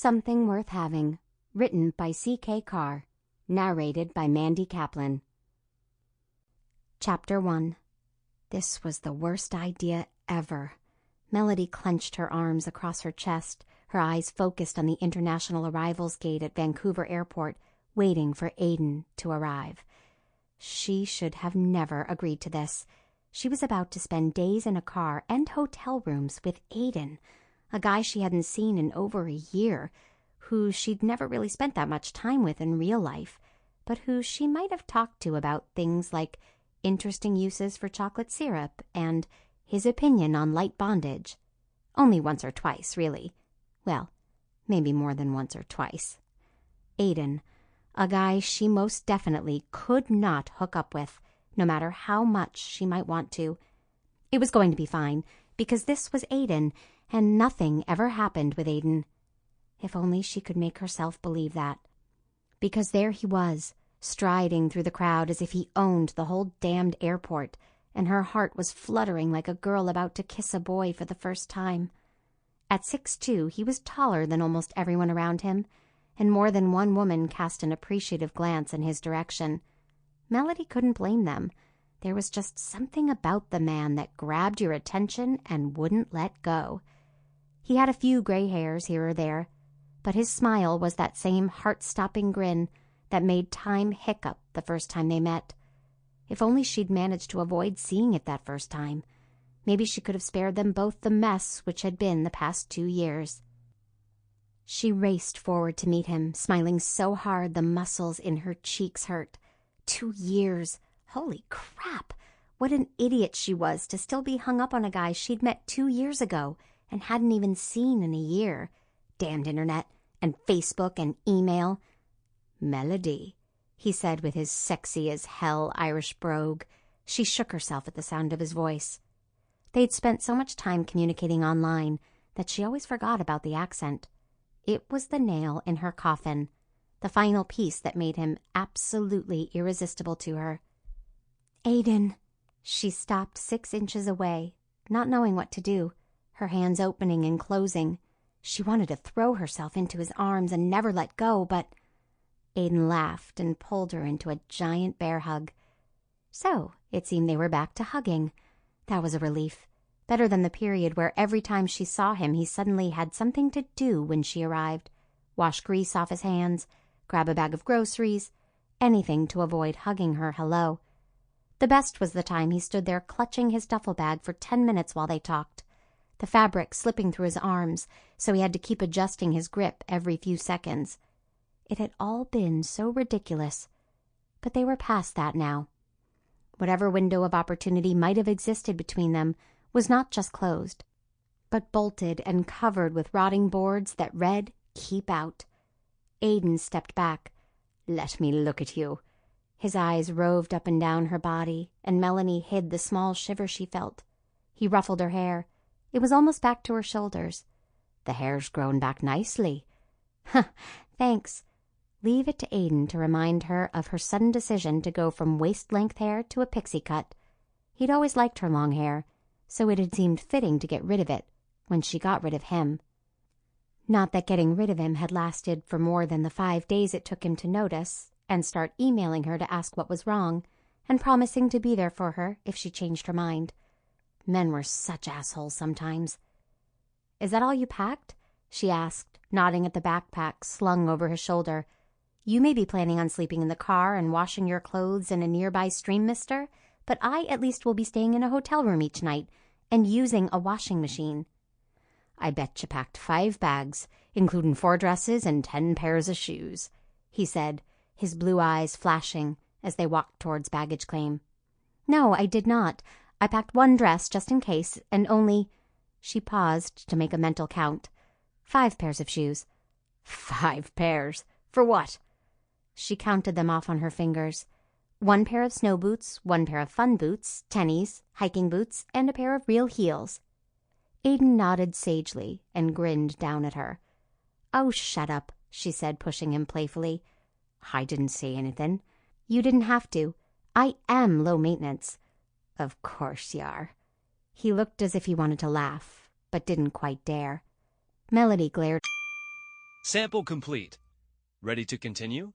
Something Worth Having, written by C.K. Carr, narrated by Mandy Kaplan. Chapter 1. This was the worst idea ever. Melody clenched her arms across her chest, her eyes focused on the international arrivals gate at Vancouver Airport, waiting for Aidan to arrive. She should have never agreed to this. She was about to spend days in a car and hotel rooms with Aidan, a guy she hadn't seen in over a year, who she'd never really spent that much time with in real life, but who she might have talked to about things like interesting uses for chocolate syrup and his opinion on light bondage. Only once or twice, really. Well, maybe more than once or twice. Aidan, a guy she most definitely could not hook up with, no matter how much she might want to. It was going to be fine, because this was Aidan, and nothing ever happened with Aidan. If only she could make herself believe that. Because there he was, striding through the crowd as if he owned the whole damned airport, and her heart was fluttering like a girl about to kiss a boy for the first time. At 6'2", he was taller than almost everyone around him, and more than one woman cast an appreciative glance in his direction. Melody couldn't blame them. There was just something about the man that grabbed your attention and wouldn't let go. He had a few gray hairs here or there, but his smile was that same heart-stopping grin that made time hiccup the first time they met. If only she'd managed to avoid seeing it that first time. Maybe she could have spared them both the mess which had been the past 2 years. She raced forward to meet him, smiling so hard the muscles in her cheeks hurt. 2 years. Holy crap! What an idiot she was to still be hung up on a guy she'd met 2 years ago and hadn't even seen in a year. Damned internet, and Facebook, and email. Melody, he said with his sexy-as-hell Irish brogue. She shook herself at the sound of his voice. They'd spent so much time communicating online that she always forgot about the accent. It was the nail in her coffin, the final piece that made him absolutely irresistible to her. Aidan. She stopped 6 inches away, not knowing what to do, her hands opening and closing. She wanted to throw herself into his arms and never let go, but Aidan laughed and pulled her into a giant bear hug. So it seemed they were back to hugging. That was a relief. Better than the period where every time she saw him he suddenly had something to do when she arrived. Wash grease off his hands, grab a bag of groceries, anything to avoid hugging her hello. The best was the time he stood there clutching his duffel bag for 10 minutes while they talked, the fabric slipping through his arms, so he had to keep adjusting his grip every few seconds. It had all been so ridiculous, but they were past that now. Whatever window of opportunity might have existed between them was not just closed, but bolted and covered with rotting boards that read, "Keep out." Aidan stepped back. "Let me look at you." His eyes roved up and down her body, and Melanie hid the small shiver she felt. He ruffled her hair. It was almost back to her shoulders. "The hair's grown back nicely." "Huh, thanks." Leave it to Aidan to remind her of her sudden decision to go from waist-length hair to a pixie cut. He'd always liked her long hair, so it had seemed fitting to get rid of it when she got rid of him. Not that getting rid of him had lasted for more than the 5 days it took him to notice and start emailing her to ask what was wrong, and promising to be there for her if she changed her mind. Men were such assholes sometimes. "Is that all you packed?" she asked, nodding at the backpack slung over his shoulder. "You may be planning on sleeping in the car and washing your clothes in a nearby stream, mister, but I at least will be staying in a hotel room each night and using a washing machine." "I bet you packed 5 bags, including 4 dresses and 10 pairs of shoes," he said, his blue eyes flashing as they walked towards baggage claim. "No, I did not. I packed 1 dress just in case, and only—" She paused to make a mental count. 5 pairs of shoes. 5 pairs? For what? She counted them off on her fingers. 1 pair of snow boots, 1 pair of fun boots, tennies, hiking boots, and a pair of real heels. Aidan nodded sagely and grinned down at her. "Oh, shut up," she said, pushing him playfully. "I didn't say anything." "You didn't have to. I am low maintenance." "Of course you are." He looked as if he wanted to laugh, but didn't quite dare. Melody glared. Sample complete. Ready to continue?